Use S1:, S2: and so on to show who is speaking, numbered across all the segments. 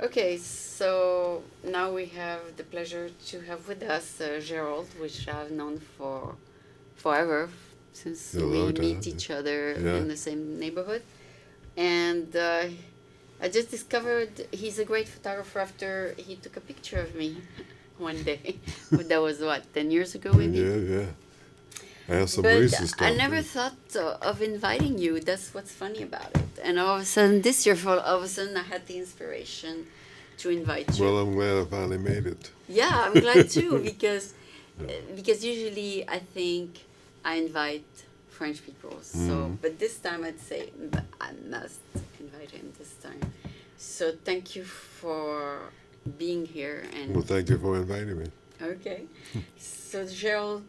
S1: Okay, so now we have the pleasure to have with us Gerald, which I've known for forever, since
S2: A
S1: we
S2: long time.
S1: meet each other
S2: Yeah.
S1: in the same neighborhood. And I just discovered he's a great photographer after he took a picture of me one day. That was what, 10 years ago maybe?
S2: Yeah, yeah. I have some
S1: But
S2: recent
S1: I
S2: stuff
S1: never
S2: too.
S1: thought of inviting you. That's what's funny about it. And all of a sudden, this year, all of a sudden, I had the inspiration to invite you.
S2: Well, I'm glad I finally made it.
S1: Yeah, I'm glad too because
S2: Yeah.
S1: usually I think I invite French people. So,
S2: Mhm.
S1: but this time I'd say I must invite him this time. So thank you for being here
S2: Well,
S1: and
S2: thank you for inviting me.
S1: okay. So Gerald,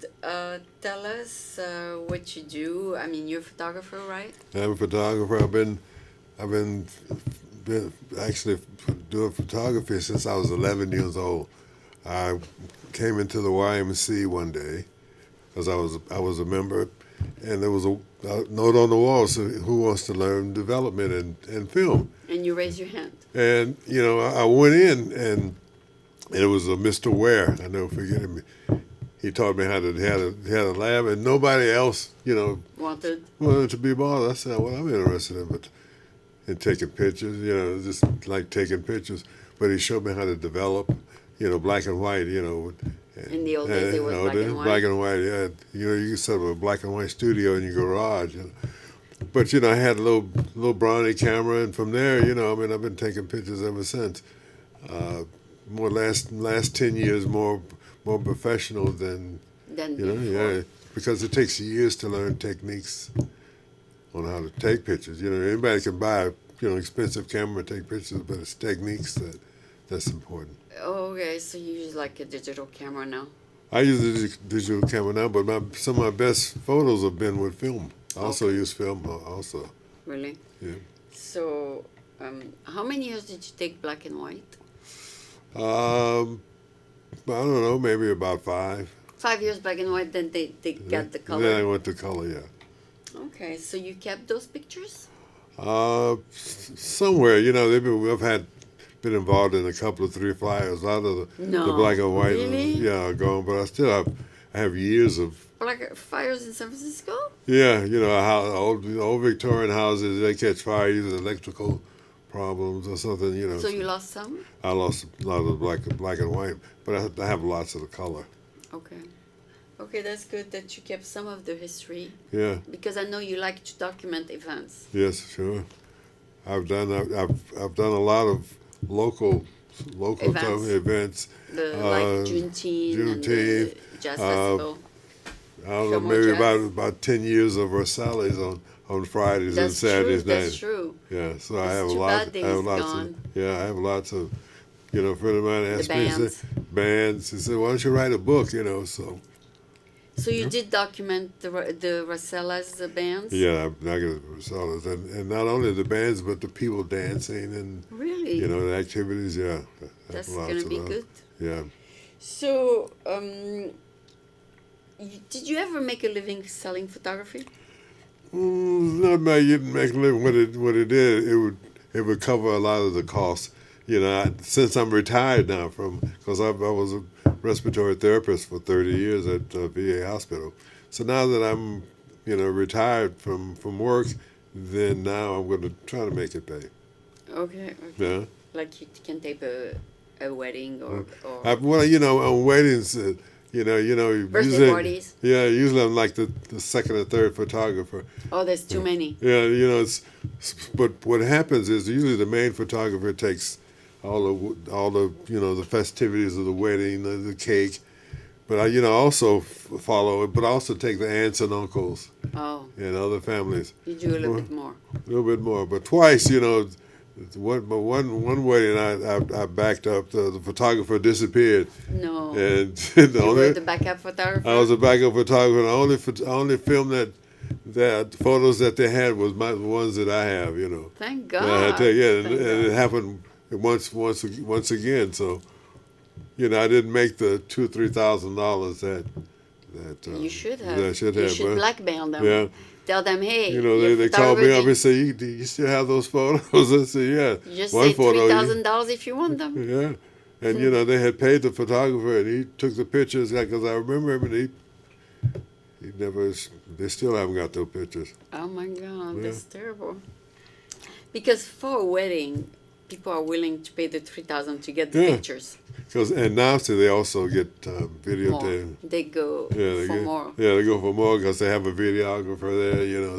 S1: tell us what you do. I mean, you're a photographer, right?
S2: I'm a photographer. I've been actually doing photography since I was 11 years old. I came into the YMCA one day because I was a member, and there was a note on the wall saying, "Who wants to learn development and film?"
S1: And you raise your hand.
S2: And I went in, and it was a Mr. Ware. I never forget him. He taught me how to had a lab, and nobody else,
S1: Wanted.
S2: wanted to be bothered. I said, "Well, I'm interested in taking pictures, just like taking pictures." But he showed me how to develop, black and white,
S1: In the old days, it was black and
S2: black
S1: white.
S2: and white. Yeah, you can set up a black and white studio in your garage. But I had a little Brawny camera, and from there, I've been taking pictures ever since. Uh, more last 10 years, more professional than
S1: Than
S2: yeah,
S1: before.
S2: because it takes years to learn techniques on how to take pictures. Anybody can buy expensive camera and take pictures, but it's techniques that's important.
S1: Okay, so you use like a digital camera now.
S2: I use a digital camera now, but some of my best photos have been with film. I also
S1: Okay.
S2: use film also.
S1: Really?
S2: Yeah.
S1: So, how many years did you take black and white?
S2: Um, I don't know, maybe about 5.
S1: 5 years black and white, then they
S2: Yeah.
S1: got the
S2: Then I
S1: color.
S2: went to color. Yeah.
S1: Okay, so you kept those pictures?
S2: Somewhere, I've been involved in a couple of 3 flyers. A lot of the black
S1: No,
S2: and white,
S1: really?
S2: yeah, are gone, but I have years of,
S1: Black fires in San Francisco?
S2: yeah, how old Victorian houses, they catch fire, either electrical problems or something.
S1: So
S2: So
S1: you lost some?
S2: I lost a lot of the black and white, but I have lots of the color.
S1: Okay. Okay, that's good that you kept some of the history
S2: Yeah,
S1: because I know you like to document events.
S2: yes, sure. I've done a lot of local type
S1: Events,
S2: events.
S1: the like
S2: Uh,
S1: Juneteenth and
S2: Juneteenth.
S1: the jazz
S2: Uh,
S1: festival,
S2: I don't know,
S1: Fillmore
S2: maybe about
S1: Jazz.
S2: about 10 years of Rosales on Fridays and
S1: That's true.
S2: Saturdays
S1: That's
S2: nights.
S1: true.
S2: Yeah, so I
S1: It's
S2: have a
S1: too
S2: lot.
S1: bad that
S2: I have
S1: he's
S2: lots of.
S1: gone.
S2: Yeah, I have lots of. A friend of mine
S1: The
S2: asked me, he said,
S1: bands.
S2: bands. He said, "Why don't you write a book?" So.
S1: So you
S2: Yeah.
S1: did document the Rosellas, the bands?
S2: Yeah, I get Rosales, and not only the bands, but the people dancing and
S1: Really?
S2: the activities. Yeah, I have
S1: That's
S2: lots
S1: gonna
S2: of
S1: be
S2: those.
S1: good.
S2: Yeah.
S1: So, did you ever make a living selling photography?
S2: Not by you make a living. What it did, it would cover a lot of the costs. Since I'm retired now because I was a respiratory therapist for 30 years at VA hospital. So now that I'm retired from work, then now I'm going to try to make it pay.
S1: Okay, okay.
S2: Yeah.
S1: Like you can tape a wedding or
S2: Well, on weddings,
S1: birthday
S2: usually,
S1: parties.
S2: yeah, usually I'm like the second or third photographer.
S1: Oh, there's too many.
S2: Yeah, but what happens is usually the main photographer takes all the the festivities of the wedding, the cake, but I also follow it, but also take the aunts and uncles
S1: Oh,
S2: and other families.
S1: you do a little
S2: Well,
S1: bit more.
S2: a little bit more, but twice, one wedding I backed up, the photographer disappeared,
S1: No,
S2: and the
S1: you were
S2: only
S1: the backup
S2: I was
S1: photographer.
S2: a backup photographer. And I only film that photos that they had was the ones that I have.
S1: Thank
S2: That I had to
S1: God.
S2: take, yeah, and
S1: Thank
S2: it
S1: God.
S2: happened once again. So I didn't make the $2,000 or $3,000 that
S1: You should
S2: that I
S1: have.
S2: should
S1: You
S2: have,
S1: should
S2: but
S1: blackmail
S2: yeah,
S1: them. Tell them, hey,
S2: You know,
S1: your
S2: they called me up
S1: photography,
S2: and say, "Do you still have those photos?" I said, "Yeah."
S1: you just
S2: One
S1: say
S2: photo,
S1: $3,000 if you want them.
S2: yeah, and you know they had paid the photographer, and he took the pictures because I remember him, and he never. They still haven't got those pictures.
S1: Oh my God,
S2: Yeah.
S1: that's terrible. Because for a wedding, people are willing to pay the 3,000 to get the
S2: Yeah.
S1: pictures.
S2: And now see, they also get
S1: More.
S2: videotape.
S1: They go
S2: Yeah,
S1: for more.
S2: Yeah, they go for more because they have a videographer there. You know,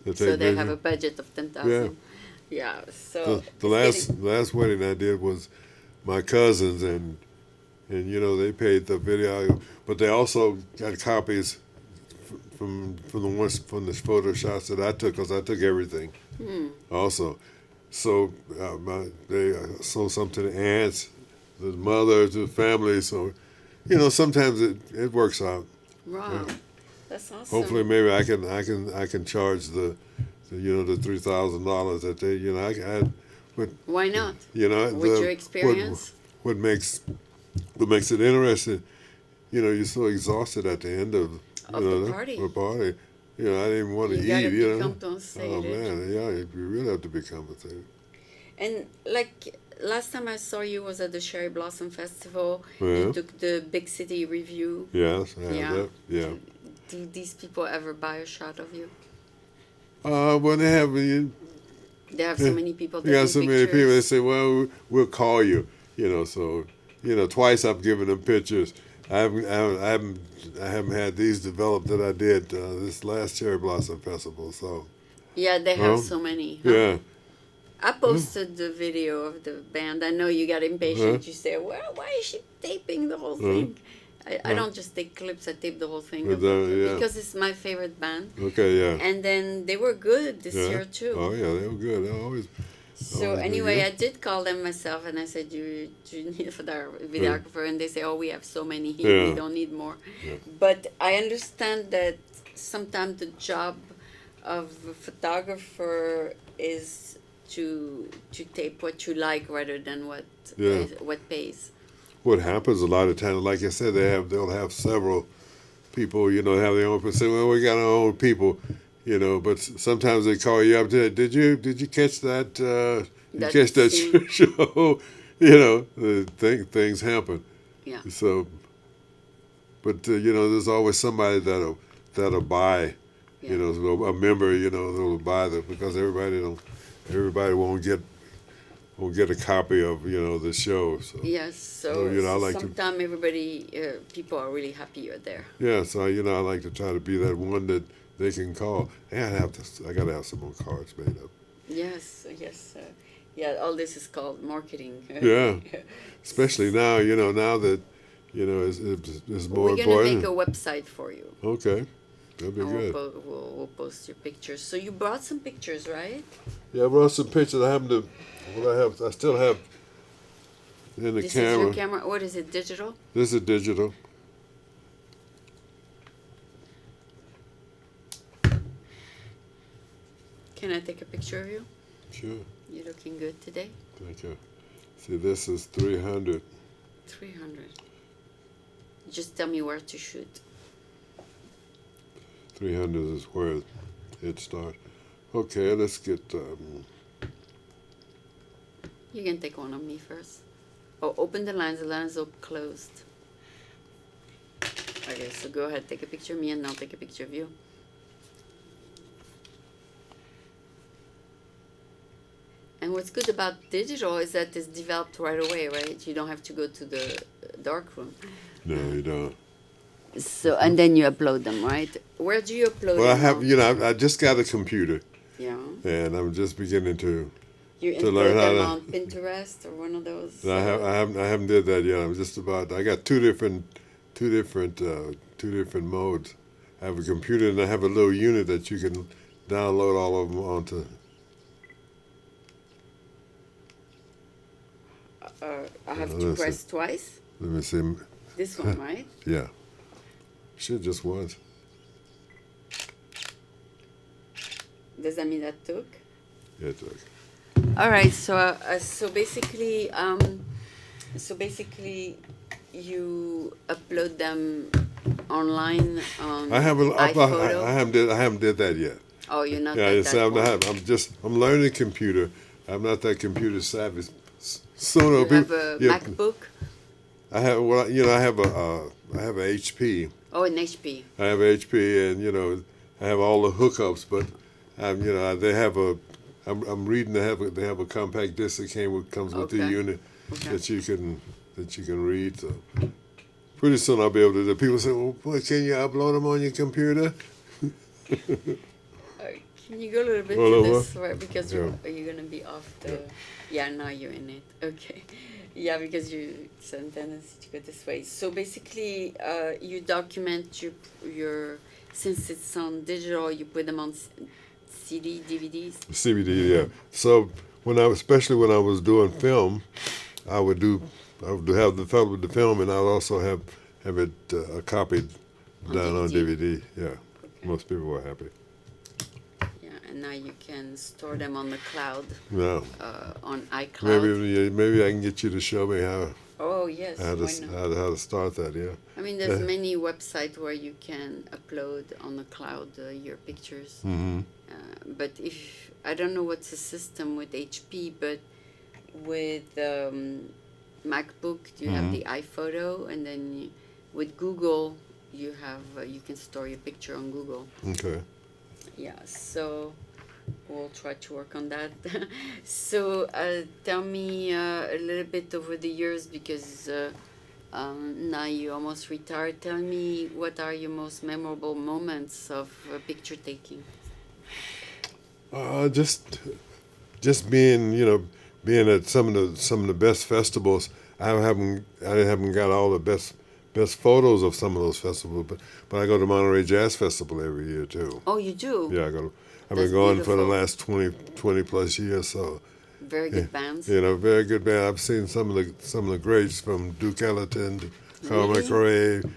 S2: to
S1: So
S2: take
S1: they have
S2: video.
S1: a budget of 10,000. Yeah. So
S2: The last wedding I did was my cousins, and you know they paid the video, but they also got copies from the ones from the photo shots that I took because I took everything also. So they sold some to the aunts, the mother, to the family. So you know sometimes it works out.
S1: wow,
S2: Yeah.
S1: that's awesome.
S2: Hopefully, maybe I can charge the you know the $3,000 that they you know I but
S1: Why not?
S2: you know
S1: With your experience.
S2: what makes it interesting. You know, you're so exhausted at the end of
S1: Of the party.
S2: the party. You know, I didn't even want to
S1: You
S2: eat.
S1: gotta be
S2: You know,
S1: compensated.
S2: oh man, yeah, you really have to be compensated.
S1: And like last time I saw you was at the Cherry Blossom Festival.
S2: Yeah.
S1: You took the Big City Review.
S2: Yes, I have
S1: Yeah.
S2: that. Yeah.
S1: Do these people ever buy a shot of you?
S2: When they have
S1: They have so many people
S2: you
S1: taking
S2: got so many people that
S1: pictures.
S2: say, well, we'll call you. You know, so you know, twice I've given them pictures. I haven't had these developed that I did this last Cherry Blossom Festival. So
S1: Yeah, they have
S2: Huh?
S1: so many. Huh?
S2: yeah,
S1: I posted the video of the band. I know you got impatient. You say, well, why is she taping the whole thing? I don't just take clips, I tape the whole thing.
S2: But, yeah.
S1: Because it's my favorite band.
S2: okay, yeah.
S1: And then they were good this
S2: Yeah.
S1: year too.
S2: Oh yeah, they were good. They always.
S1: So
S2: always been
S1: anyway,
S2: good.
S1: I did call them myself and I said, do you need a videographer? And they say, oh, we have so many here, we
S2: Yeah.
S1: don't need more.
S2: Yeah.
S1: But I understand that sometimes the job of a photographer is to tape what you like rather than
S2: Yeah.
S1: what pays.
S2: What happens a lot of times, like I said, they'll have several people, you know, have their own people. Say, well, we got our own people, you know. But sometimes they call you up. Did you catch that? You
S1: That
S2: catch that
S1: scene.
S2: show? You know, things happen.
S1: Yeah.
S2: So, but you know, there's always somebody that'll buy.
S1: Yeah.
S2: You know, so a member, you know, that'll buy them because everybody won't get a copy of the show. So
S1: Yes. So
S2: you know, I like to.
S1: sometimes people are really happy you're there.
S2: Yeah, so you know, I like to try to be that one that they can call. Hey, I gotta have some more cards made up.
S1: Yes. Yes. Yeah. All this is called marketing.
S2: Yeah, especially now. You know, now that it's more
S1: We're gonna
S2: important.
S1: make a website for you.
S2: Okay, that'd be
S1: And
S2: good.
S1: we'll post your pictures. So you brought some pictures, right?
S2: Yeah, I brought some pictures. I still have in the
S1: This
S2: camera.
S1: is your camera. What is it? Digital?
S2: This is digital.
S1: Can I take a picture of you?
S2: Sure.
S1: You're looking good today.
S2: Thank you. See, this is 300.
S1: 300. Just tell me where to shoot.
S2: 300 is where it starts. Okay, let's get.
S1: You can take one of me first. Oh, open the lines. The lines are closed. Okay, so go ahead, take a picture of me, and I'll take a picture of you. And what's good about digital is that it's developed right away, right? You don't have to go to the dark room.
S2: No, you don't.
S1: So, and then you upload them, right? Where do you upload
S2: Well, I
S1: them?
S2: have. I just got a computer,
S1: Yeah.
S2: and I'm just beginning to.
S1: You
S2: To
S1: upload
S2: learn how
S1: them
S2: to-
S1: on Pinterest or one of those?
S2: I haven't did that yet. I'm just about. I got two different modes. I have a computer and I have a little unit that you can download all of them onto.
S1: I have
S2: Oh,
S1: to
S2: that's
S1: press twice.
S2: Let me see.
S1: This one, right?
S2: Yeah. Shit, just once.
S1: Does that mean that took?
S2: Yeah, it took.
S1: All right. So basically, you upload them online on
S2: I haven't.
S1: iPhoto?
S2: I haven't did that yet.
S1: Oh, you're not
S2: Yeah,
S1: at
S2: it's,
S1: that
S2: I'm,
S1: point.
S2: not, I'm learning computer. I'm not that computer savvy. Sooner
S1: You have
S2: people,
S1: a
S2: yeah,
S1: MacBook?
S2: I have. Well, you know, I have a HP.
S1: Oh, an HP.
S2: I have HP, and you know, I have all the hookups. But you know, they have a. I'm reading. They have a compact disc that comes with the
S1: Okay.
S2: unit
S1: Okay.
S2: that you can read. So pretty soon I'll be able to. People say, "Well, boy, can you upload them on your computer?"
S1: Can you go a little bit
S2: Roll
S1: to
S2: over.
S1: this way because
S2: Yeah.
S1: you're gonna be off the. Yeah, now you're in it. Okay. Yeah, because you send tendency to go this way. So basically, you document your since it's on digital, you put them on CD, DVDs.
S2: CBD, yeah. So especially when I was doing film, I would have the fellow with the film, and I'd also have it copied
S1: On
S2: down on
S1: DVD.
S2: DVD. Yeah,
S1: Okay.
S2: most people were happy.
S1: Yeah, and now you can store them on the cloud,
S2: Now,
S1: on iCloud.
S2: maybe I can get you to show me
S1: Oh yes, why not?
S2: how to start that. Yeah.
S1: I mean, there's many websites where you can upload on the cloud your pictures.
S2: Mm-hmm.
S1: But if I don't know what's the system with HP, but with MacBook you have the iPhoto, and then with Google you have you can store your picture on Google.
S2: Okay.
S1: Yeah, so we'll try to work on that. So tell me a little bit over the years, because now you almost retired. Tell me, what are your most memorable moments of picture taking?
S2: Just being at some of the best festivals. I haven't got all the best photos of some of those festivals, but I go to Monterey Jazz Festival every year too.
S1: Oh, you do?
S2: Yeah, I've
S1: That's
S2: been going for the
S1: beautiful.
S2: last 20 plus years. So
S1: Very good bands.
S2: you know, very good band. I've seen some of the greats from Duke Ellington, to Carl
S1: Really?
S2: McRae.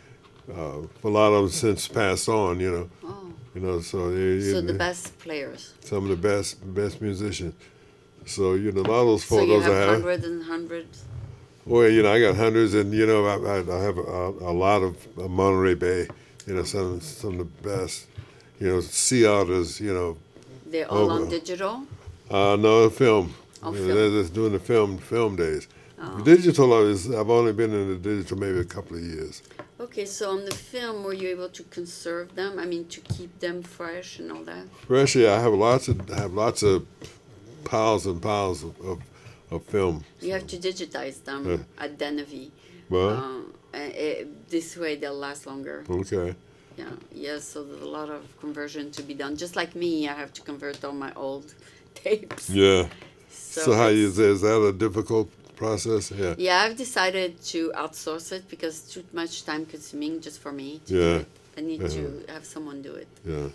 S2: A lot of them since passed on.
S1: Oh,
S2: So
S1: so the best players.
S2: some of the best musicians. So a lot of those
S1: So you
S2: photos
S1: have
S2: I have.
S1: hundreds and hundreds.
S2: Well, I got hundreds, and I have a lot of Monterey Bay. Some of the best. Sea otters.
S1: They're all on
S2: Over.
S1: digital.
S2: No film.
S1: Oh,
S2: They're
S1: film.
S2: just doing the film days.
S1: Oh.
S2: Digital I've only been in the digital maybe a couple of years.
S1: Okay, so on the film, were you able to conserve them? I mean, to keep them fresh and all that?
S2: Fresh, yeah, I have lots of piles and piles of film.
S1: You have to digitize them at Denevy.
S2: Well,
S1: This way they'll last longer.
S2: okay.
S1: Yeah, so there's a lot of conversion to be done. Just like me, I have to convert all my old tapes.
S2: Yeah. So how
S1: it's-
S2: is that a difficult process? Yeah.
S1: Yeah, I've decided to outsource it because it's too much time consuming just for me to do
S2: Yeah.
S1: it. I need to have someone do it.
S2: Yeah.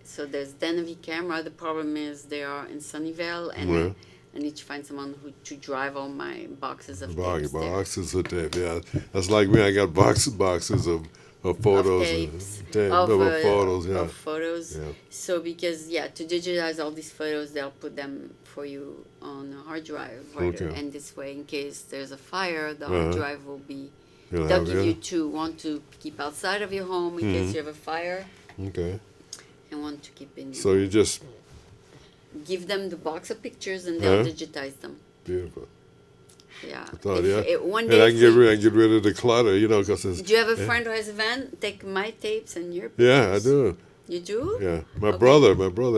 S1: So there's Denevy Camera. The problem is they are in Sunnyvale, and
S2: Yeah.
S1: I need to find someone to drive all my boxes of
S2: Box,
S1: tapes there.
S2: boxes of tape. Yeah. That's like me. I got boxes of photos.
S1: Of tapes,
S2: of photos. Yeah.
S1: of photos.
S2: Yeah.
S1: So because to digitize all these photos, they'll put them for you on a hard drive, right?
S2: Okay.
S1: And this way, in case there's a fire, the hard drive will be.
S2: You'll
S1: They'll
S2: have
S1: give
S2: it?
S1: you two: one to keep outside of your home in case you have a fire,
S2: Okay.
S1: and one to keep in. Your
S2: So you just
S1: give them the box of pictures, and they'll digitize them.
S2: beautiful.
S1: Yeah.
S2: I thought,
S1: One
S2: And
S1: day.
S2: I can get rid of the clutter, because it's.
S1: Do you have a friend who has a van? Take my tapes and your pictures.
S2: Yeah, I do.
S1: You do?
S2: Yeah, my
S1: Okay.
S2: brother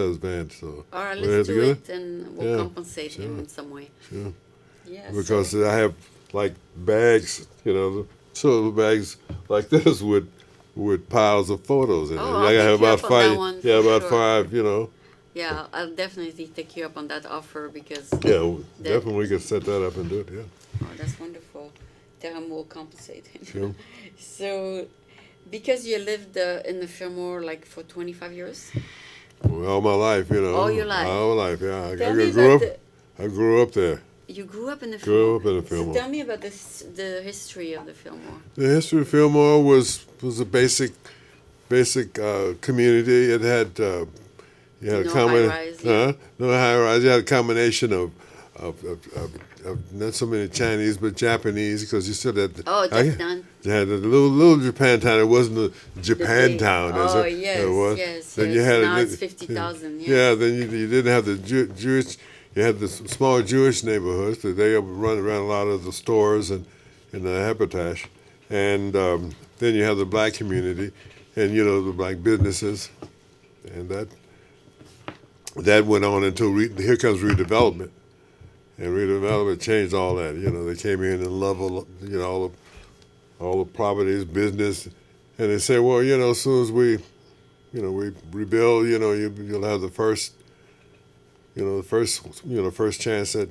S2: has band, so.
S1: All right,
S2: we're
S1: let's do
S2: together?
S1: it, and we'll
S2: Yeah,
S1: compensate him
S2: sure.
S1: in some way.
S2: Sure.
S1: Yeah.
S2: Because I have like bags, two bags like this with piles of photos in it.
S1: Oh, I'll
S2: I
S1: take
S2: have
S1: you
S2: about
S1: up on that
S2: five.
S1: one
S2: Yeah,
S1: for
S2: about
S1: sure.
S2: five.
S1: Yeah, I'll definitely take you up on that offer because.
S2: Yeah, definitely we could set that up and do it. Yeah.
S1: Oh, that's wonderful. Terem will compensate him.
S2: Sure.
S1: So, because you lived in the Fillmore like for 25 years.
S2: Well, all my life,
S1: All your life.
S2: All my life, yeah.
S1: Tell me
S2: I grew up there.
S1: You grew up in the
S2: Grew
S1: Fillmore.
S2: up in the Fillmore.
S1: So tell me about the history of the Fillmore.
S2: The history of Fillmore was a basic community. It had you had
S1: No
S2: a common
S1: high-rise, yeah.
S2: no high rise. You had a combination of of not so many Chinese but Japanese, because you still had
S1: Oh, Japan.
S2: you had a little Japantown. It wasn't a
S1: The big.
S2: Japantown as
S1: Oh,
S2: it
S1: yes,
S2: was.
S1: yes,
S2: Then you
S1: yes.
S2: had
S1: Now
S2: it.
S1: it's 50,000.
S2: Yeah,
S1: Yes.
S2: then you didn't have the Jewish. You had the small Jewish neighborhoods that they run around a lot of the stores and the habitash, and then you have the black community, and the black businesses, and that went on until here comes redevelopment, and redevelopment changed all that. They came in and leveled all the properties, business, and they say, well, as soon as we rebuild, you'll have the first first chance at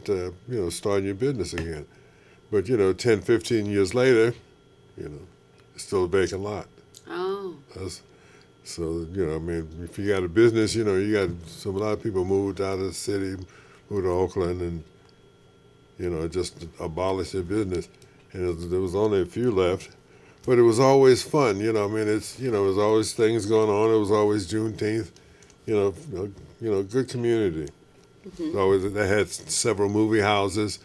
S2: starting your business again. But 10, 15 years later, it's still a vacant lot.
S1: Oh.
S2: So I mean, if you got a business, you got a lot of people moved out of the city, moved to Oakland, and just abolished their business, and there was only a few left. But it was always fun, I mean, there was always things going on. It was always Juneteenth, good community.
S1: Mm-hmm.
S2: Always, they had several movie houses.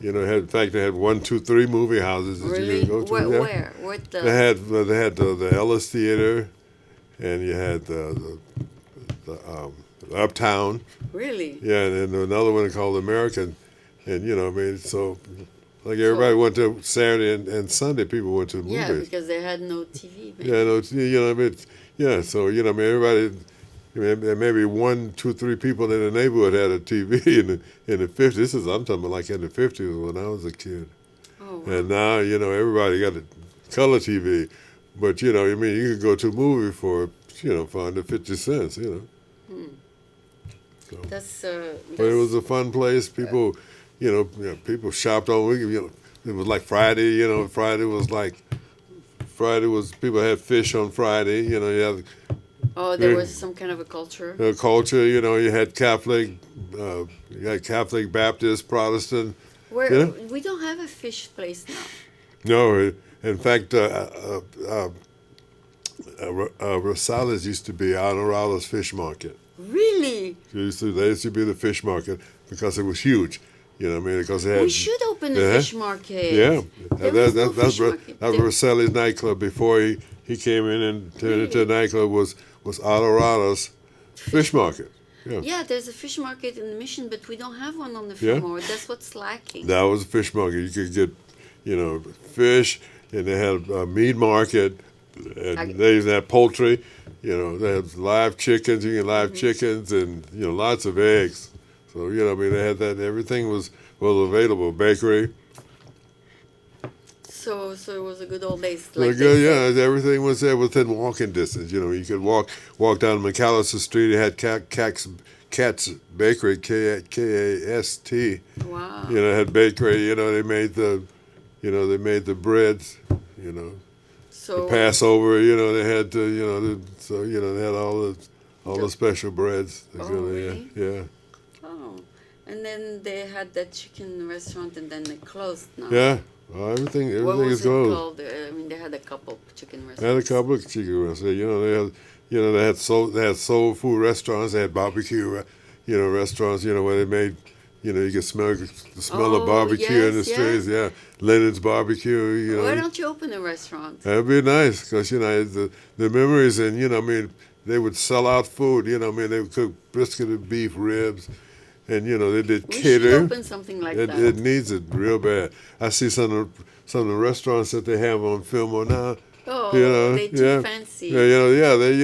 S2: In fact, they had 1, 2, 3 movie houses that
S1: Really?
S2: you could go to.
S1: Where? What the?
S2: They had the Ellis Theater, and you had the Uptown.
S1: Really?
S2: Yeah, and then another one called American, and I mean, so like everybody went to Saturday and Sunday. People went to the
S1: Yeah,
S2: movies.
S1: because they had no TV. Maybe.
S2: Yeah, no, I mean, yeah. So I mean, everybody. Maybe 1, 2, 3 people in the neighborhood had a TV in the 50s. I'm talking about like in the 50s when I was a kid.
S1: Oh, wow.
S2: And now everybody got a color TV, but I mean, you could go to a movie for for under 50 cents.
S1: Hmm.
S2: So,
S1: That's.
S2: but it was a fun place. People, people shopped all week. It was like Friday. Friday was people had fish on Friday. You had.
S1: Oh, there was some kind of a culture.
S2: Culture, you had Catholic, Baptist, Protestant.
S1: Where we don't have a fish place now.
S2: No, in fact, Rosales used to be Honorado's fish market.
S1: Really?
S2: They used to be the fish market because it was huge. I mean, because they had.
S1: We should open a fish market.
S2: Yeah,
S1: There no fish market.
S2: that was Rosales nightclub before he came in and turned into a nightclub was Honorado's fish market. Yeah.
S1: Yeah, there's a fish market in the Mission, but we don't have one on the fillmore. That's what's lacking.
S2: That was a fish market. You could get, fish, and they had a meat market, and they even had poultry. They had live chickens. You get live chickens, and lots of eggs. So I mean, they had that. Everything was available. Bakery.
S1: So it was a good old days.
S2: Like yeah, everything was there within walking distance. You could walk down McAllister Street. It had Katz Bakery, Kast.
S1: Wow.
S2: It had bakery. They made the breads.
S1: So
S2: the Passover. They had they had all the special breads.
S1: Really?
S2: Yeah.
S1: Oh, and then they had that chicken restaurant, and then they closed now.
S2: Yeah. Well, everything
S1: What was
S2: is
S1: it
S2: closed.
S1: called? I mean, they had a couple chicken restaurants.
S2: They had a couple of chicken restaurants. They had soul food restaurants. They had barbecue, restaurants. Where they made, you could smell the smell of barbecue in the streets. Yeah, Leonard's barbecue.
S1: Why don't you open a restaurant?
S2: That'd be nice because the memories and I mean they would sell out food. I mean they would cook brisket and beef ribs. And they did
S1: We
S2: cater.
S1: should open something like that.
S2: It needs it real bad. I see some of the restaurants that they have on Fillmore now.
S1: Oh, they
S2: yeah,
S1: fancy.
S2: Yeah, they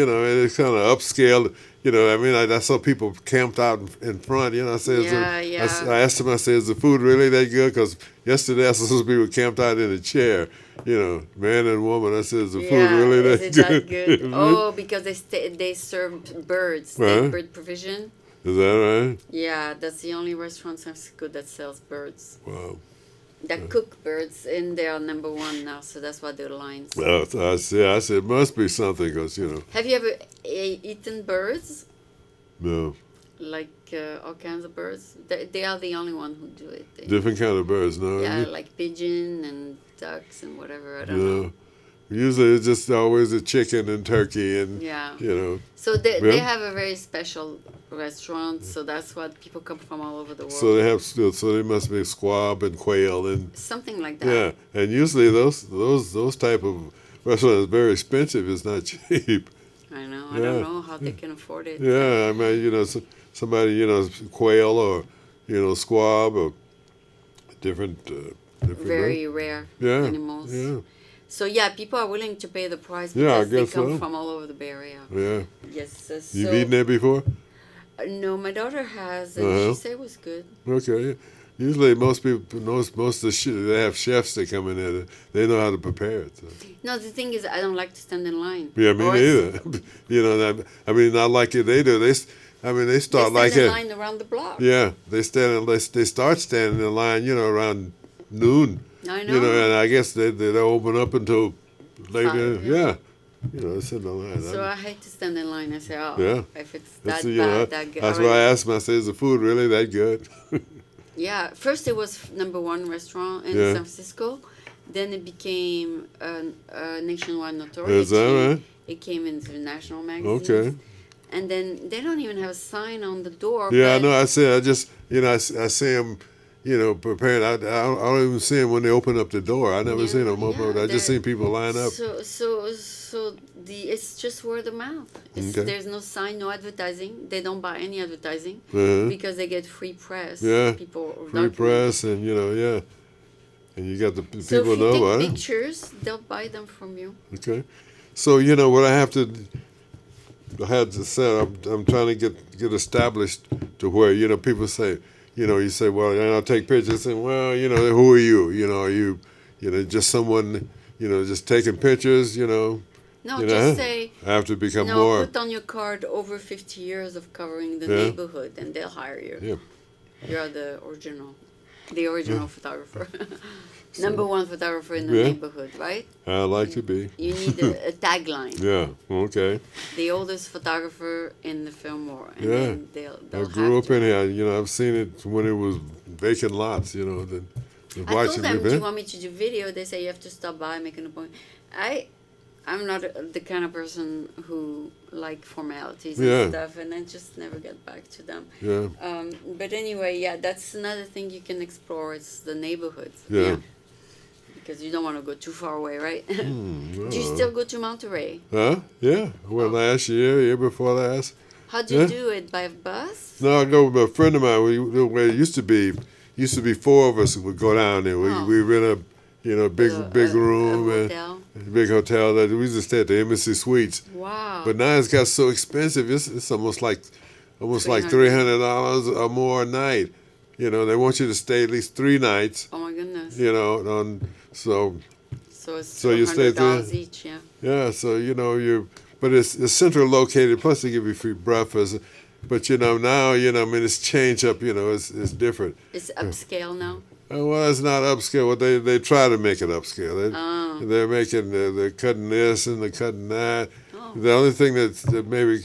S2: it's kind of upscale. I mean, I saw people camped out in front. I said, I asked them. I said, "Is the food really that good?" Because yesterday I saw some people camped out in a chair. Man and woman. I said, "Is the food really that good?"
S1: That good? Oh, because they serve birds. Bird provision.
S2: Is that right?
S1: Yeah, that's the only restaurant in Mexico that sells birds.
S2: Wow.
S1: That cook birds, and they are #1 now, so that's why they're lines.
S2: Well, I said, it must be something, because,
S1: Have you ever eaten birds?
S2: No.
S1: Like all kinds of birds? They are the only one who do it.
S2: Different kind of birds, no?
S1: Yeah, like pigeon and ducks and whatever, I don't know.
S2: Usually it's just always a chicken and turkey and
S1: Yeah.
S2: you know.
S1: So they
S2: Yeah.
S1: have a very special restaurant. So that's what people come from all over the world.
S2: So they have so they must be squab and quail and
S1: Something like that.
S2: yeah. And usually those type of restaurants are very expensive. It's not cheap.
S1: I know. I
S2: Yeah.
S1: don't know how they can afford it.
S2: Yeah, I mean, you know, somebody, you know, quail or, you know, squab or different,
S1: Very rare
S2: yeah,
S1: animals.
S2: yeah,
S1: So yeah, people are willing to pay the price
S2: Yeah, I
S1: because they
S2: guess
S1: come
S2: so.
S1: from all over the Bay Area.
S2: yeah.
S1: Yes.
S2: You've eaten there before?
S1: No, my daughter has, and
S2: Uh-huh.
S1: she said it was good.
S2: Okay. Usually, most people, most of the they have chefs that come in there. They know how to prepare it. So.
S1: No, the thing is, I don't like to stand in line.
S2: Yeah, me
S1: Or
S2: neither. You know, I mean, not like it. They do. I mean, they
S1: They
S2: start
S1: stand
S2: like
S1: in
S2: it.
S1: line around the block.
S2: Yeah, they start standing in line. You know, around noon.
S1: I know.
S2: You know, and I guess they open up until later.
S1: 5,
S2: Yeah. You know, it's in the line.
S1: So I hate to stand in line. I say, oh,
S2: Yeah.
S1: if it's
S2: That's,
S1: that
S2: you know,
S1: bad, that good.
S2: that's why I asked myself, is the food really that good?
S1: Yeah, first it was #1 restaurant in
S2: Yeah.
S1: San Francisco. Then it became a nationwide notoriety.
S2: Is that right?
S1: It came into national magazines.
S2: Okay.
S1: And then they don't even have a sign on the door.
S2: Yeah, I
S1: but
S2: know. I said, I just, you know, I see them, you know, preparing. I don't even see them when they open up the door. I never
S1: Yeah,
S2: seen them open up.
S1: yeah,
S2: I just
S1: they're-
S2: seen people line up.
S1: So it's just word of mouth.
S2: Okay.
S1: There's no sign, no advertising. They don't buy any advertising
S2: Uh-huh.
S1: because they get free press.
S2: Yeah,
S1: People
S2: Free
S1: document.
S2: press and, you know, yeah. And you got the
S1: So
S2: people
S1: if you
S2: know
S1: take
S2: about it.
S1: pictures, they'll buy them from you.
S2: Okay. So, you know, what I had to say, I'm trying to get established to where, you know, people say, you know, you say, well, and I'll take pictures and, well, you know, who are you? You know, are you know, just someone, you know, just taking pictures, you know?
S1: No,
S2: You
S1: just
S2: know,
S1: say,
S2: I have to become
S1: no,
S2: more.
S1: put on your card over 50 years of covering the
S2: Yeah.
S1: neighborhood, and they'll hire you.
S2: Yeah.
S1: You're the original photographer. #1 photographer in the
S2: Yeah.
S1: neighborhood, right?
S2: I like to be.
S1: You need a tagline.
S2: Yeah. Okay.
S1: The oldest photographer in the Fillmore, and
S2: Yeah.
S1: then they'll
S2: I
S1: have
S2: grew up
S1: to.
S2: in here. You know, I've seen it when it was vacant lots. You know, then
S1: I told them, do you
S2: event.
S1: want me to do video? They say you have to stop by, make an appointment. I'm not the kind of person who like formalities
S2: Yeah.
S1: and stuff, and I just never get back to them.
S2: Yeah.
S1: But anyway, yeah, that's another thing you can explore. It's the neighborhoods.
S2: Yeah.
S1: Because you don't want to go too far away, right?
S2: Hmm,
S1: Do you still go to Monterey?
S2: Huh? Yeah. I went
S1: Oh.
S2: last year before last.
S1: How do you
S2: Yeah.
S1: do it? By bus?
S2: No, I go with a friend of mine. The way it used to be 4 of us who would go down there.
S1: Oh.
S2: We rent a, you know, big room
S1: A
S2: and
S1: hotel?
S2: a big hotel. That we used to stay at the Embassy Suites.
S1: Wow.
S2: But now it's got so expensive. It's almost like
S1: $300.
S2: $300 or more a night. You know, they want you to stay at least 3 nights.
S1: Oh my goodness.
S2: You know, so
S1: So
S2: you stay there?
S1: $100 each, yeah.
S2: yeah, so you know but it's central located. Plus they give you free breakfast. But you know now, you know, I mean, it's changed up. You know, it's different.
S1: It's upscale now.
S2: Well, it's not upscale. Well, they try to make it upscale.
S1: Oh.
S2: They're cutting this and they're cutting that.
S1: Oh.
S2: The only thing that maybe,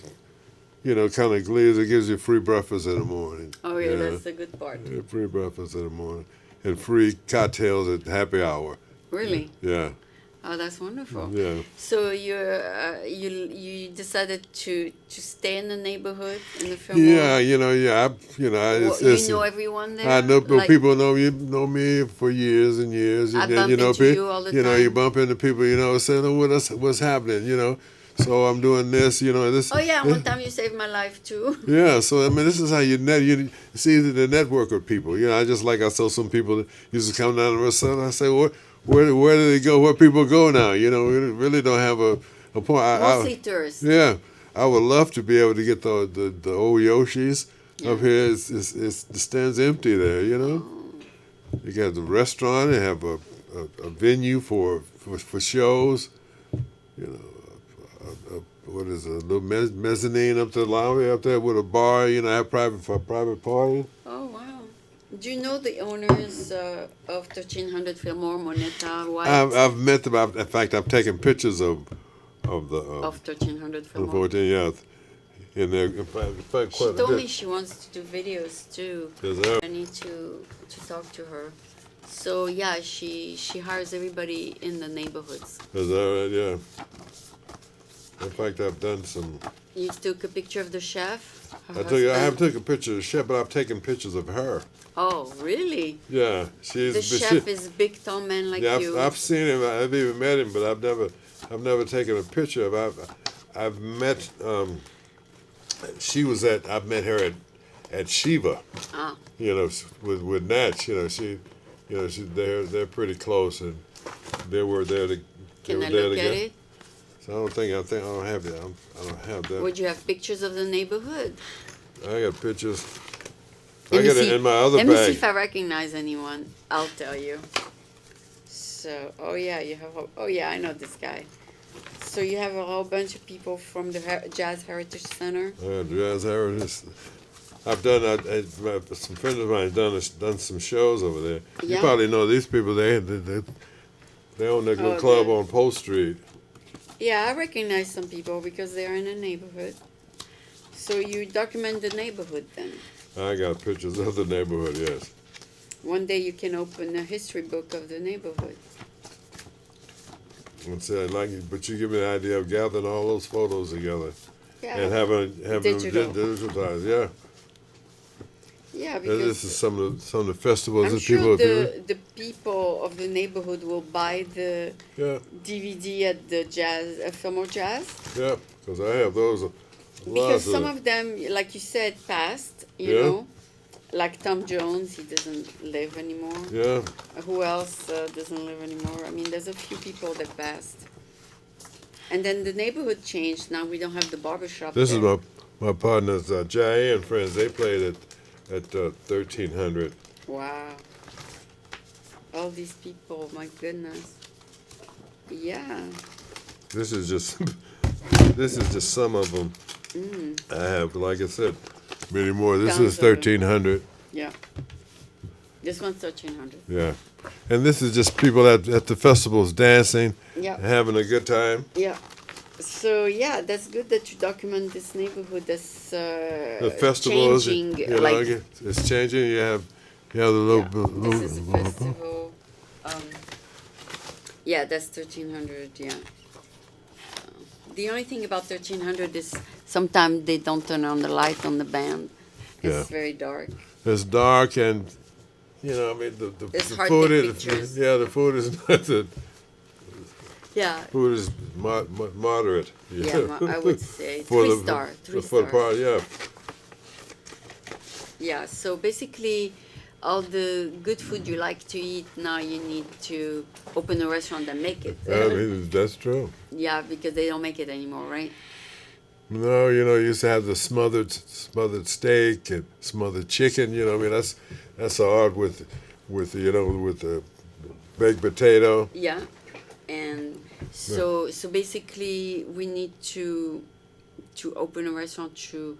S2: you know, kind of glees, it gives you free breakfast in the morning.
S1: Oh, yeah, that's the good part.
S2: Yeah, free breakfast in the morning and free cocktails at happy hour.
S1: Really?
S2: Yeah,
S1: Oh, that's wonderful.
S2: yeah.
S1: So you decided to stay in the neighborhood in the Fillmore?
S2: Yeah, you know,
S1: You know everyone there?
S2: I know
S1: Like,
S2: people know me for years and years.
S1: I
S2: And then,
S1: bump
S2: you know,
S1: into you all the
S2: you know, you
S1: time.
S2: bump into people, you know, saying, "Oh, what's happening?" You know, so I'm doing this, you know, this.
S1: Oh yeah, one time you saved my life too.
S2: Yeah, so I mean, this is how you it's easy to network with people. You know, I saw some people that used to come down to the restaurant. I say, where do they go? Where people go now? You know, we really don't have a point.
S1: Mostly tourists.
S2: Yeah, I would love to be able to get the old Yoshis up here. It stands empty there. You know, you got the restaurant. They have a venue for shows. You know, what is it, a little mezzanine up the lobby up there with a bar. You know, have private parties.
S1: Oh wow. Do you know the owners of 1300 Fillmore, Moneta, White?
S2: I've met them. In fact, I've taken pictures of the
S1: of 1300 Fillmore.
S2: 14, yeah. In there, in fact,
S1: She
S2: quite a
S1: told
S2: bit.
S1: me she wants to do videos too.
S2: Is that-
S1: I need to talk to her. So yeah, she hires everybody in the neighborhoods.
S2: Is that right? Yeah. In fact, I've done some.
S1: You took a picture of the chef, her
S2: I
S1: husband.
S2: haven't taken a picture of the chef, but I've taken pictures of her.
S1: Oh, really?
S2: Yeah,
S1: The chef is a big tall man like
S2: yeah,
S1: you.
S2: I've seen him. I've even met him, but I've never taken a picture of. I've met. I've met her at Shiva.
S1: Ah,
S2: You know, with Natch. They're pretty close, and they were there to. They
S1: can
S2: were
S1: I
S2: there
S1: look at
S2: together.
S1: it?
S2: So I don't have that. I don't have that.
S1: Would you have pictures of the neighborhood?
S2: I got pictures.
S1: Let
S2: I
S1: me
S2: got
S1: see.
S2: it in my other
S1: Let me see
S2: bag.
S1: if I recognize anyone. I'll tell you. So, oh yeah, you have. Oh yeah, I know this guy. So you have a whole bunch of people from the Jazz Heritage Center.
S2: Jazz Heritage. I've done. Some friends of mine done some shows over there. You
S1: Yeah.
S2: probably know these people. They own that little
S1: Oh,
S2: club
S1: the-
S2: on Post Street.
S1: Yeah, I recognize some people because they're in the neighborhood. So you document the neighborhood then.
S2: I got pictures of the neighborhood. Yes.
S1: One day you can open a history book of the neighborhood.
S2: And say, but you give me the idea of gathering all those photos together
S1: Yeah.
S2: and having them
S1: Digital.
S2: digitized. Yeah.
S1: Yeah,
S2: And this
S1: because
S2: is some of the festivals
S1: I'm
S2: that
S1: sure
S2: people.
S1: the people of the neighborhood will buy the
S2: Yeah.
S1: DVD at the Jazz, Fillmore Jazz.
S2: Yeah. Because I have those.
S1: Because
S2: Lots of
S1: some
S2: them.
S1: of them, like you said, passed, you
S2: Yeah.
S1: know. Like Tom Jones, he doesn't live anymore.
S2: Yeah.
S1: Who else doesn't live anymore? I mean, there's a few people that passed. And then the neighborhood changed. Now we don't have the barbershop
S2: This
S1: there.
S2: is my partners, Jay and friends. They played at 1300.
S1: Wow. All these people, my goodness. Yeah.
S2: This is just some of them.
S1: Mm.
S2: I have, like I said, many more. This
S1: Tons
S2: is
S1: of them.
S2: 1300.
S1: Yeah. This one's 1300.
S2: Yeah, and this is just people at the festivals dancing,
S1: Yeah.
S2: having a good time.
S1: Yeah. So yeah, that's good that you document this neighborhood that's
S2: The festivals,
S1: changing.
S2: it's changing. You have the little.
S1: This is a festival. Yeah, that's 1300. Yeah. The only thing about 1300 is sometimes they don't turn on the light on the band. It's
S2: Yeah.
S1: very dark.
S2: It's dark and. I mean, the
S1: It's hard
S2: food
S1: to
S2: is,
S1: take pictures.
S2: the food is not the
S1: Yeah.
S2: food is moderate.
S1: Yeah, I would say
S2: For
S1: three
S2: the-
S1: star. Three
S2: for the
S1: stars.
S2: part, yeah.
S1: Yeah. So basically, all the good food you like to eat now, you need to open a restaurant and make it.
S2: I mean, that's true.
S1: Yeah, because they don't make it anymore, right?
S2: No, you used to have the smothered steak and smothered chicken. I mean, that's hard with the baked potato.
S1: Yeah, and so basically we need to open a restaurant to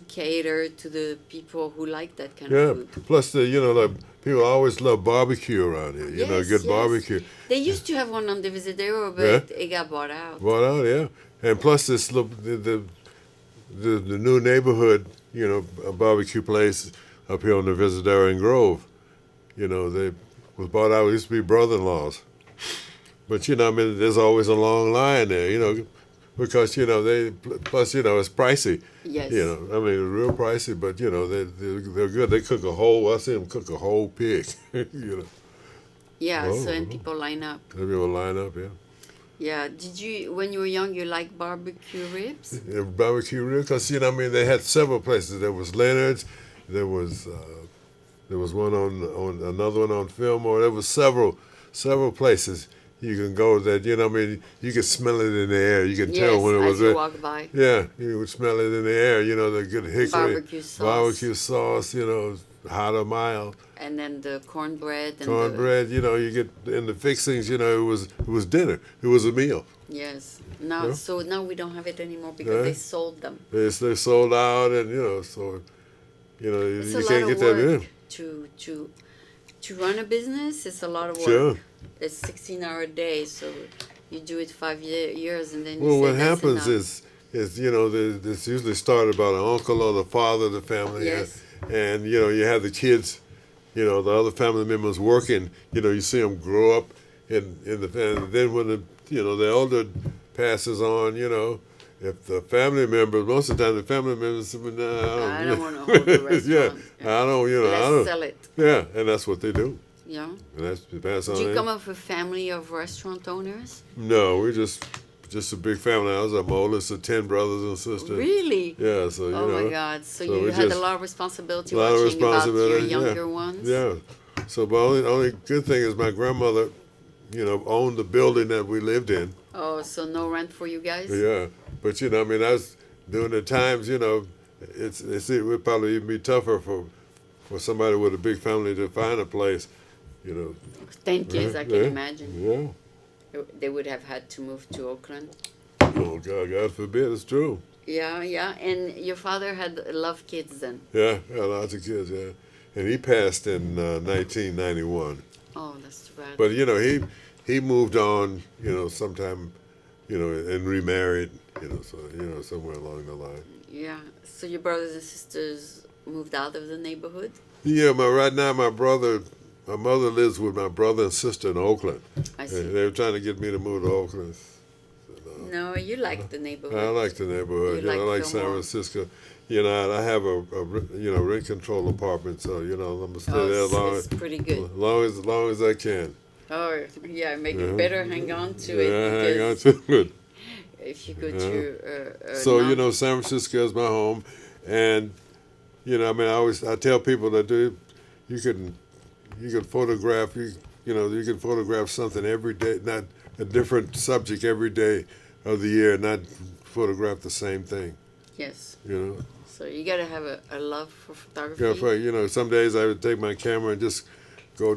S1: cater to the people who like that kind
S2: Yeah.
S1: of food.
S2: Plus like people always love barbecue around here.
S1: Yes,
S2: Good
S1: yes.
S2: barbecue.
S1: They used to have one on the Visadero, but
S2: Yeah.
S1: it got bought out.
S2: Bought out, yeah. And plus this the new neighborhood, a barbecue place up here on the Visadero in Grove. They was bought out. It used to be brother-in-laws. But I mean, there's always a long line there, because plus it's pricey.
S1: Yes.
S2: I mean, it's real pricey, but they're good. They cook a whole. I see them cook a whole pig.
S1: Yeah.
S2: Oh,
S1: So and
S2: oh.
S1: people line up.
S2: They will line up, yeah.
S1: Yeah. Did you, when you were young, you liked barbecue ribs?
S2: Yeah, barbecue ribs, because I mean, they had several places. There was Leonard's. There was one on another one on Fillmore. There was several places you can go that I mean, you could smell it in the air. You can tell
S1: Yes,
S2: when it was
S1: as you
S2: there.
S1: walk by.
S2: Yeah, you would smell it in the air. The good hickory
S1: Barbecue sauce.
S2: Hot or mild.
S1: And then the cornbread and
S2: Cornbread, you get in the fixings. It was dinner. It was a meal.
S1: yes. Now,
S2: Yeah.
S1: so now we don't have it anymore because
S2: Yeah.
S1: they sold them.
S2: They sold out, and so
S1: It's
S2: you
S1: a
S2: can't
S1: lot
S2: get
S1: of
S2: that
S1: work
S2: in.
S1: to run a business. It's a lot of work.
S2: Sure.
S1: It's 16-hour day, so you do it 5 years, and then you
S2: Well,
S1: say
S2: what
S1: that's
S2: happens
S1: enough.
S2: is this usually started about an uncle or the father of the family,
S1: Yes.
S2: and you have the kids, you know, the other family members working, you know, you see them grow up in the family. Then when the, you know, the elder passes on, you know, if the family members, most of the time the family members say, "Well, no,
S1: I don't want to hold the
S2: yeah,
S1: restaurant.
S2: I don't, you know, I
S1: Let's
S2: don't,
S1: sell it.
S2: yeah, and that's what they do.
S1: Yeah.
S2: And that's pass on.
S1: Did you
S2: in.
S1: come up with a family of restaurant owners?
S2: No, we just a big family. I was my oldest of 10 brothers and sisters.
S1: Really?
S2: Yeah, so you
S1: Oh
S2: know.
S1: my God! So
S2: so
S1: you
S2: we
S1: had a
S2: just-
S1: lot of responsibility
S2: a lot of
S1: watching about your
S2: responsibility, yeah.
S1: younger ones.
S2: Yeah. So, but only good thing is my grandmother, you know, owned the building that we lived in.
S1: Oh, so no rent for you guys?
S2: Yeah, but you know, I mean, that's during the times, you know, it would probably even be tougher for somebody with a big family to find a place, you know.
S1: 10 kids, I can
S2: Yeah.
S1: imagine.
S2: Yeah.
S1: They would have had to move to Oakland.
S2: Oh God forbid, it's true.
S1: Yeah, yeah. And your father had a lot of kids then.
S2: Yeah, lots of kids. Yeah, and he passed in 1991.
S1: Oh, that's too bad.
S2: But you know, he moved on, you know, sometime, you know, and remarried, you know, so you know, somewhere along the line.
S1: Yeah. So your brothers and sisters moved out of the neighborhood?
S2: Yeah, but right now my mother lives with my brother and sister in Oakland.
S1: I see.
S2: And they were trying to get me to move to Oakland.
S1: No, you like the neighborhood.
S2: I like the neighborhood.
S1: You
S2: You know, I
S1: like
S2: like San
S1: Fillmore.
S2: Francisco. You know, I have a you know, rent control apartment, so you know, I'm gonna stay there as long
S1: it's pretty good.
S2: long as I can.
S1: Oh, yeah, make it
S2: Yeah.
S1: better hang on to
S2: Yeah,
S1: it.
S2: hang on
S1: Because
S2: to it.
S1: if you go
S2: Yeah.
S1: to
S2: So you know, San Francisco is my home, and you know, I mean, I tell people that you can photograph you can photograph something every day, not a different subject every day of the year, not photograph the same thing.
S1: yes.
S2: You know,
S1: So you gotta have a love for photography.
S2: you know, some days I would take my camera and just go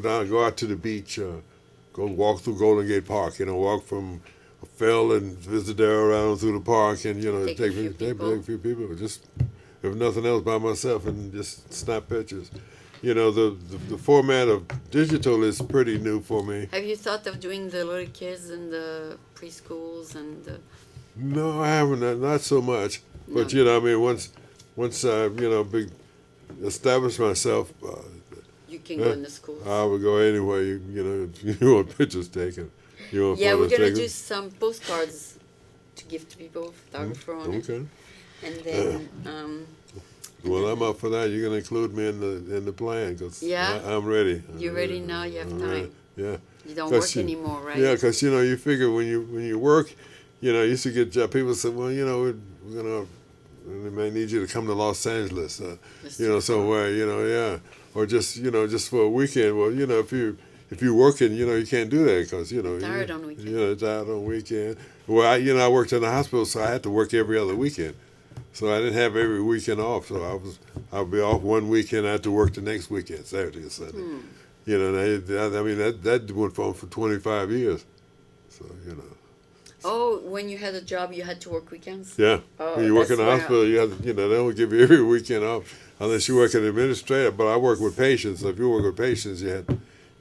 S2: out to the beach, go walk through Golden Gate Park. You know, walk from Phil and Visadero around through the park, and you know,
S1: Take a few people.
S2: a few people, just if nothing else, by myself, and just snap pictures. You know, the format of digital is pretty new for me.
S1: Have you thought of doing the little kids in the preschools and the,
S2: No, I haven't. Not so much. But
S1: No.
S2: you know, I mean, once I you know establish myself,
S1: you can go in the schools?
S2: I would go anywhere. You know, you want pictures taken. You want
S1: Yeah, we're
S2: photos
S1: gonna
S2: taken.
S1: do some postcards to give to people, photographer on it,
S2: Okay.
S1: and then
S2: Well, I'm up for that. You're gonna include me in the plan, cause
S1: Yeah?
S2: I'm ready.
S1: you're ready now. You have
S2: I'm
S1: time.
S2: ready. Yeah.
S1: You don't
S2: 'Cause
S1: work anymore, right?
S2: Yeah, because you know you figure when you work, you know, you used to get job. People say, well, you know, we're gonna we may need you to come to Los Angeles,
S1: Just
S2: you know, somewhere, you know, yeah, or just you know just for a weekend. Well, you know, if you're working, you know, you can't do that because you know
S1: Tired on weekend.
S2: You know, tired on weekend. Well, I worked in the hospital, so I had to work every other weekend. So I didn't have every weekend off. So I'll be off one weekend. I had to work the next weekend, Saturday or Sunday. You know, I mean that went on for 25 years. So you know.
S1: Oh, when you had a job, you had to work weekends?
S2: Yeah.
S1: Oh,
S2: When you work in
S1: that's
S2: the
S1: where-
S2: hospital, you have to, you know, they don't give you every weekend off unless you work in administrative. But I work with patients. So if you work with patients, you had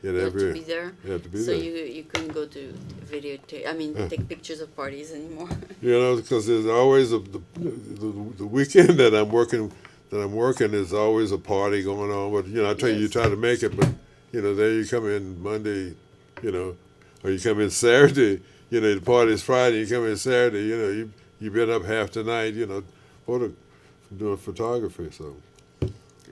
S1: You had
S2: every
S1: to be there?
S2: you had to be
S1: So
S2: there.
S1: you couldn't go to videotape, I mean, take pictures of parties anymore?
S2: You know, because there's always the weekend that I'm working is always a party going on. But you know, I tell you, you
S1: Yes.
S2: try to make it, but you know, there you come in Monday, you know, or you come in Saturday. You know, the party is Friday. You come in Saturday. You know, you've been up half the night. You know, doing photography. So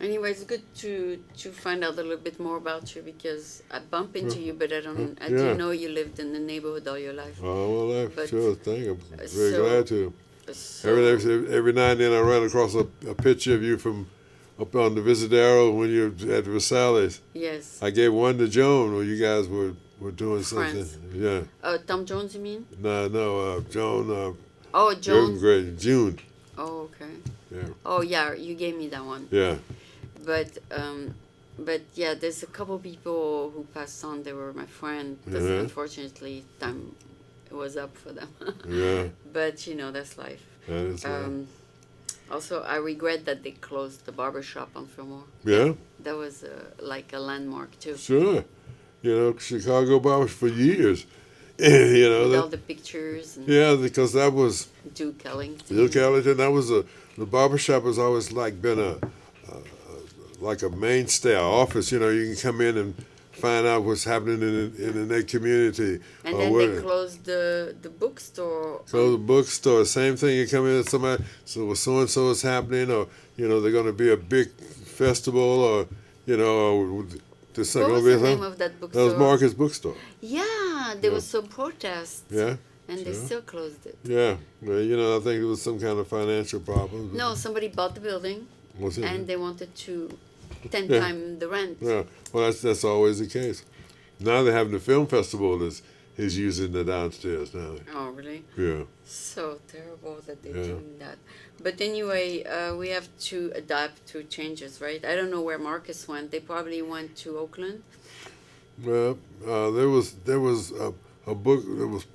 S1: Anyway, it's good to find out a little bit more about you because I bump into you, but I
S2: Yeah.
S1: didn't know you lived in the neighborhood all your life.
S2: oh well,
S1: But-
S2: sure thing. I'm very
S1: so-
S2: glad to.
S1: So,
S2: Every now and then I run across a picture of you from up on the Visadero when you're at Rosales.
S1: yes.
S2: I gave one to Joan where you guys were doing something.
S1: Friends.
S2: Yeah.
S1: Tom Jones, you mean?
S2: No, Joan.
S1: Oh, Joan.
S2: Great. June.
S1: Oh, okay.
S2: Yeah.
S1: Oh, yeah, you gave me that one.
S2: Yeah.
S1: But yeah, there's a couple people who passed on. They were my friend, because
S2: Uh-huh.
S1: unfortunately, time was up for them.
S2: Yeah.
S1: But you know, that's life.
S2: That is.
S1: Also, I regret that they closed the barber shop on Fillmore.
S2: Yeah.
S1: That was like a landmark too.
S2: Sure. You know, Chicago barbers for years. You know.
S1: With all the pictures and
S2: Yeah, because that was
S1: Duke Ellington.
S2: Duke Ellington. That was the barber shop has always like been a like a mainstay, an office. You know, you can come in and find out what's happening in that community.
S1: And
S2: or
S1: then
S2: what,
S1: they closed the bookstore.
S2: go to the bookstore. Same thing. You come in and somebody, so and so is happening, or they're going to be a big festival, or or there's
S1: What
S2: going
S1: was
S2: to be
S1: the name
S2: something.
S1: of that
S2: That was
S1: bookstore?
S2: Marcus Bookstore.
S1: Yeah, there
S2: Yeah.
S1: was some protests.
S2: Yeah.
S1: And they
S2: Sure.
S1: still closed it.
S2: Yeah. Well, I think it was some kind of financial problem.
S1: No, somebody bought the building
S2: Was it?
S1: and they wanted to 10
S2: Yeah.
S1: times the rent.
S2: Yeah. Well, that's always the case. Now they're having the film festival is using the downstairs now.
S1: Oh, really?
S2: Yeah.
S1: So terrible that they're
S2: Yeah.
S1: doing that. But anyway, we have to adapt to changes, right? I don't know where Marcus went. They probably went to Oakland.
S2: Well, there was a book.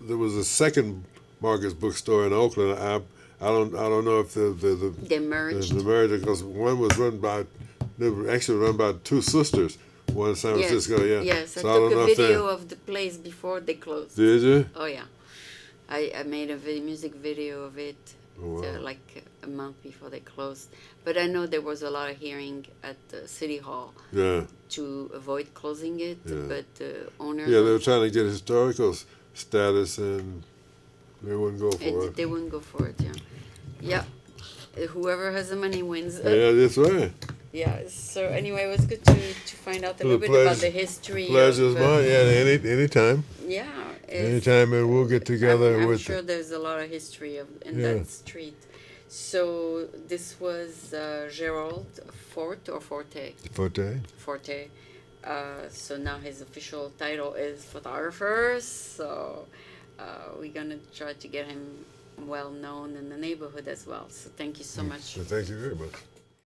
S2: There was a second Marcus bookstore in Oakland. I don't know if
S1: They merged.
S2: the merger, because one was they were actually run by two sisters. One in San
S1: Yes.
S2: Francisco. Yeah.
S1: Yes, I
S2: So I don't
S1: took
S2: know
S1: a
S2: if they
S1: video of the place before they closed.
S2: did you.
S1: Oh, yeah. I made a music video of it
S2: Oh, wow.
S1: like a month before they closed. But I know there was a lot of hearing at the City Hall
S2: Yeah.
S1: to avoid closing it.
S2: Yeah.
S1: But the owners,
S2: Yeah, they were trying to get historical status, and they wouldn't go for it.
S1: they wouldn't go for it, yeah. Yeah. Whoever has the money wins.
S2: Yeah, that's right.
S1: Yeah, so anyway, it was good to find out a little bit about the history.
S2: Pleasure's
S1: of,
S2: mine. Yeah, anytime.
S1: Yeah.
S2: Anytime, and we'll get together
S1: I'm
S2: with.
S1: sure there's a lot of history in
S2: Yeah.
S1: that street. So this was Gerald Forte or Forte?
S2: Forte.
S1: Forte. So now his official title is photographer. So we're gonna try to get him well known in the neighborhood as well. So thank you so much.
S2: Thank you very much.